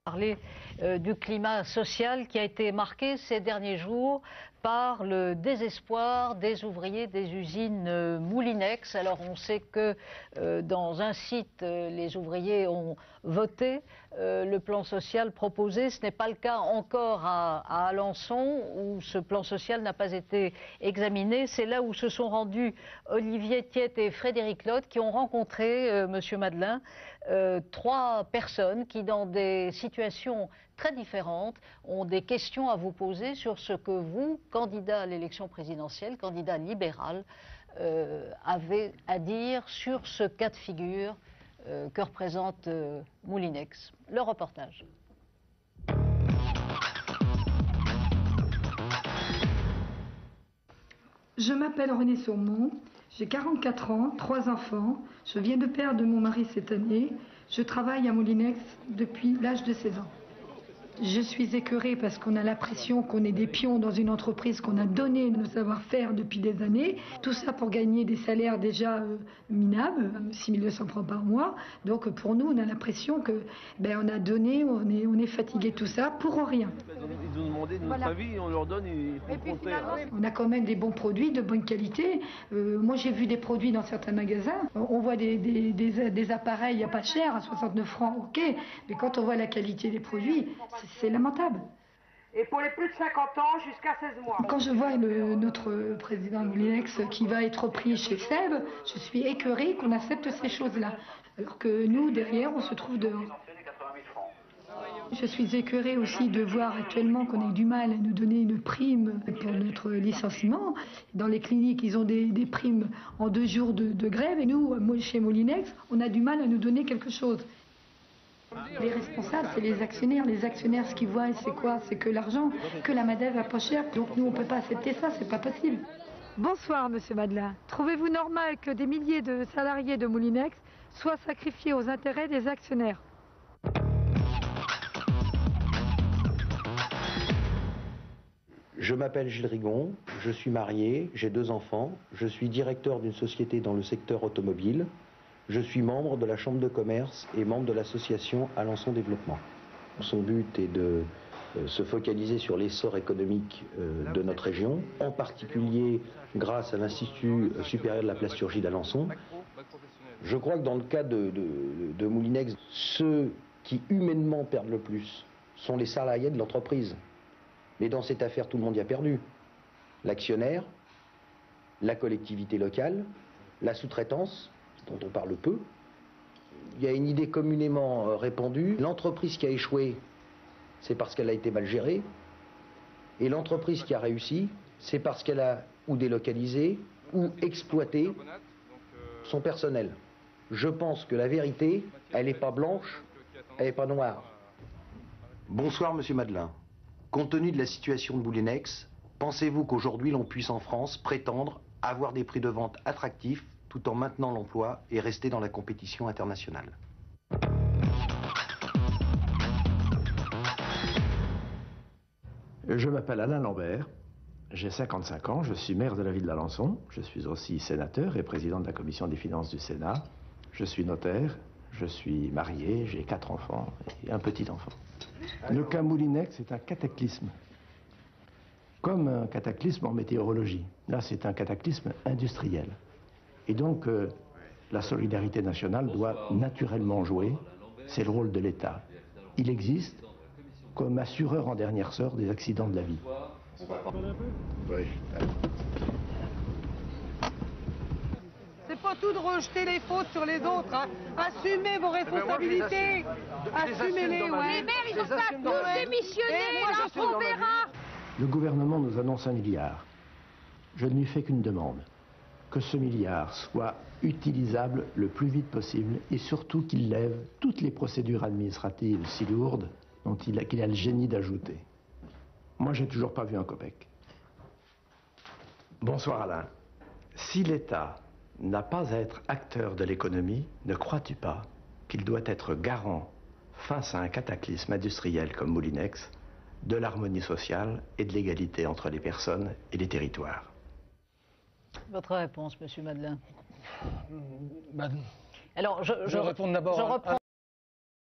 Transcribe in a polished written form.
Parler du climat social qui a été marqué ces derniers jours par le désespoir des ouvriers des usines Moulinex. Alors on sait que dans un site, les ouvriers ont voté le plan social proposé. Ce n'est pas le cas encore à Alençon où ce plan social n'a pas été examiné. C'est là où se sont rendus Olivier Thiette et Frédéric Lotte qui ont rencontré Monsieur Madeleine, trois personnes qui dans des situations très différentes ont des questions à vous poser sur ce que vous, candidat à l'élection présidentielle, candidat libéral, avez à dire sur ce cas de figure que représente Moulinex. Le reportage. Je m'appelle Renée Saumont, j'ai 44 ans, 3 enfants, je viens de perdre mon mari cette année, je travaille à Moulinex depuis l'âge de 16 ans. Je suis écœurée parce qu'on a l'impression qu'on est des pions dans une entreprise qu'on a donné nos savoir-faire depuis des années. Tout ça pour gagner des salaires déjà minables, 6 200 francs par mois. Donc pour nous, on a l'impression que on a donné, on est fatigué de tout ça pour rien. Ils ont demandé de notre avis, on leur donne et ils font le contraire. On a quand même des bons produits, de bonne qualité. Moi j'ai vu des produits dans certains magasins. On voit des appareils pas chers, à 69 francs, ok. Mais quand on voit la qualité des produits, c'est lamentable. Et pour les plus de 50 ans, jusqu'à 16 mois. Quand je vois notre président Moulinex qui va être pris chez Seb, je suis écœurée qu'on accepte ces choses-là. Alors que nous, derrière, on se trouve dehors. Je suis écœurée aussi de voir actuellement qu'on a du mal à nous donner une prime pour notre licenciement. Dans les cliniques, ils ont des primes en 2 jours de grève. Et nous, chez Moulinex, on a du mal à nous donner quelque chose. Les responsables, c'est les actionnaires. Les actionnaires, ce qu'ils voient, c'est quoi? C'est que l'argent, que la main-d'œuvre va pas cher. Donc nous, on ne peut pas accepter ça, c'est pas possible. Bonsoir, Monsieur Madeleine. Trouvez-vous normal que des milliers de salariés de Moulinex soient sacrifiés aux intérêts des actionnaires? Je m'appelle Gilles Rigon, je suis marié, j'ai 2 enfants, je suis directeur d'une société dans le secteur automobile. Je suis membre de la Chambre de commerce et membre de l'association Alençon Développement. Son but est de se focaliser sur l'essor économique de notre région, en particulier grâce à l'Institut supérieur de la plasturgie d'Alençon. Je crois que dans le cas de Moulinex, ceux qui humainement perdent le plus sont les salariés de l'entreprise. Mais dans cette affaire, tout le monde y a perdu. L'actionnaire, la collectivité locale, la sous-traitance, dont on parle peu. Il y a une idée communément répandue. L'entreprise qui a échoué, c'est parce qu'elle a été mal gérée. Et l'entreprise qui a réussi, c'est parce qu'elle a ou délocalisé ou exploité son personnel. Je pense que la vérité, elle n'est pas blanche, elle n'est pas noire. Bonsoir, Monsieur Madeleine. Compte tenu de la situation de Moulinex, pensez-vous qu'aujourd'hui l'on puisse en France prétendre avoir des prix de vente attractifs tout en maintenant l'emploi et rester dans la compétition internationale? Je m'appelle Alain Lambert, j'ai 55 ans, je suis maire de la ville d'Alençon, je suis aussi sénateur et président de la commission des finances du Sénat, je suis notaire, je suis marié, j'ai 4 enfants et un petit enfant. Le cas Moulinex est un cataclysme, comme un cataclysme en météorologie. Là, c'est un cataclysme industriel. Et donc, la solidarité nationale doit naturellement jouer, c'est le rôle de l'État. Il existe comme assureur en dernier ressort des accidents de la vie. Oui. C'est pas tout de rejeter les fautes sur les autres, hein. Assumez vos responsabilités. Assumez-les, ouais. Les maires, ils ont pas tous démissionné, là, on verra. Le gouvernement nous annonce 1 milliard. Je ne lui fais qu'une demande. Que ce milliard soit utilisable le plus vite possible et surtout qu'il lève toutes les procédures administratives si lourdes dont qu'il a le génie d'ajouter. Moi, j'ai toujours pas vu un copec. Bonsoir Alain. Si l'État n'a pas à être acteur de l'économie, ne crois-tu pas qu'il doit être garant, face à un cataclysme industriel comme Moulinex, de l'harmonie sociale et de l'égalité entre les personnes et les territoires? Votre réponse, Monsieur Madeleine. Alors, je réponds d'abord.